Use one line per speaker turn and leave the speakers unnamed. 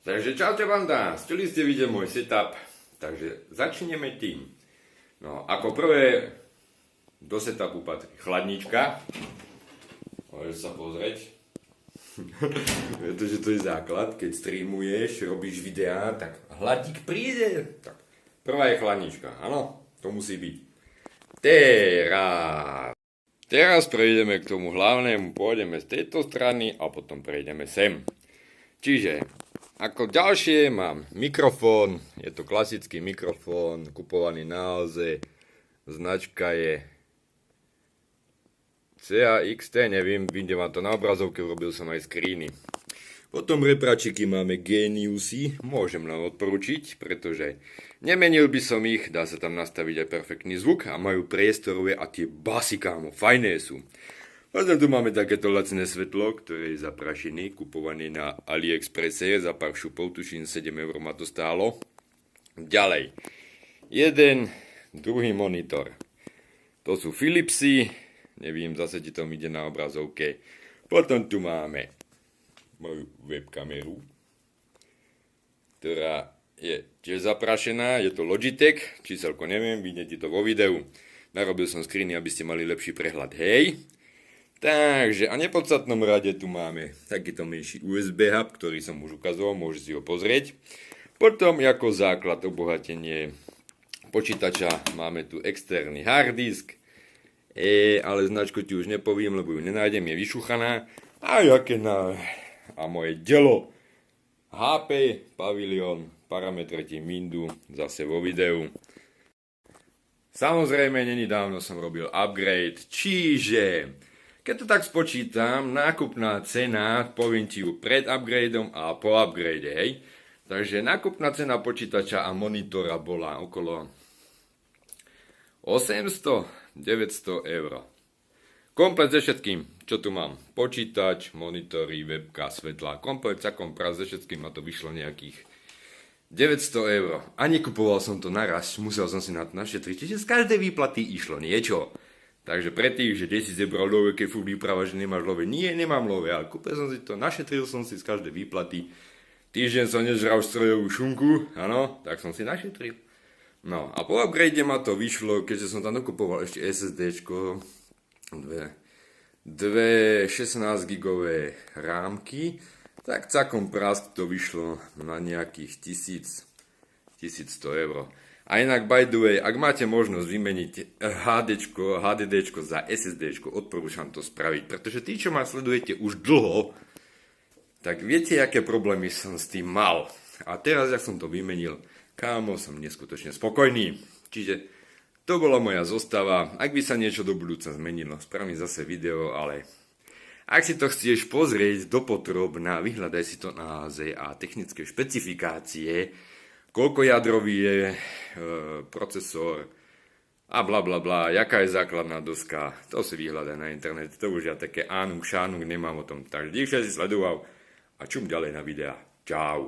Takže čaute banda, chceli ste vidieť môj setup, takže začneme tým. No, ako prvé do setupu patrí chladnička. Môžeš sa pozrieť. Pretože to je základ, keď streamuješ, robíš videá, tak hladík príde. Tak, prvá je chladnička, áno, to musí byť. Teraz prejdeme k tomu hlavnému, pôjdeme z tejto strany a potom prejdeme sem. Čiže ako ďalšie mám mikrofón, je to klasický mikrofón, kupovaný na Alze, značka je CAXT, neviem, vidím vám to na obrazovke, urobil som aj screeny. Potom repračiky máme Geniusy, môžem len odporučiť, pretože nemenil by som ich, dá sa tam nastaviť aj perfektný zvuk a majú priestorové a tie basy, kámo, fajné sú. Potom tu máme takéto lacné svetlo, ktoré je zaprašené, kupované na AliExpresse, za pár šupov, tuším 7 eur ma to stálo. Ďalej, jeden, druhý monitor. To sú Philipsy, neviem, zase ti to ide na obrazovke. Potom tu máme moju webkameru, ktorá je tiež zaprašená, je to Logitech, číselko neviem, vidíte to vo videu. Narobil som screeny, aby ste mali lepší prehľad, hej. Takže a v nepodstatnom rade tu máme takýto menší USB hub, ktorý som už ukazoval, môžete si ho pozrieť. Potom ako základ obohatenie počítača máme tu externý harddisk, ale značku ti už nepoviem, lebo ju nenájdem, je vyšuchaná. A moje dielo HP Pavilion, parametre ti mindu, zase vo videu. Samozrejme, není dávno som robil upgrade, čiže keď to tak spočítam, nákupná cena, poviem ti ju pred upgradeom a po upgrade, hej. Takže nákupná cena počítača a monitora bola okolo 800-900 eur. Komplet so všetkým, čo tu mám. Počítač, monitory, webka, svetla, komplet celkom prác so všetkým ma to vyšlo nejakých 900 eur. A nekupoval som to naraz, musel som si na to našetriť, čiže z každej výplaty išlo niečo. Takže pre tých, že 10 zebral love, keď furt vypráva, že nemáš love. Nie, nemám love, ale kúpil som si to, našetril som si z každej výplaty. Týždeň som nežral strojovú šunku, áno, tak som si našetril. No a po upgrade ma to vyšlo, keďže som tam dokupoval ešte SSDčko, dve 16 gigové rámky, tak celkom prask to vyšlo na nejakých 1100 eur. A inak, by the way, ak máte možnosť vymeniť HDDčko za SSDčko, odporúčam to spraviť, pretože tí, čo ma sledujete už dlho, tak viete, aké problémy som s tým mal. A teraz, jak som to vymenil, kámo, som neskutočne spokojný. Čiže to bola moja zostava. Ak by sa niečo do budúca zmenilo, spravím zase video, ale ak si to chceš pozrieť dopodrobná, vyhľadaj si to na Áze a technické špecifikácie, koľko jadrový je procesor a bla bla bla, jaká je základná doska, to si vyhľadaj na internete, to už ja také ánuk, šánuk nemám o tom. Takže dík, že si sledoval a čum ďalej na videa. Čau.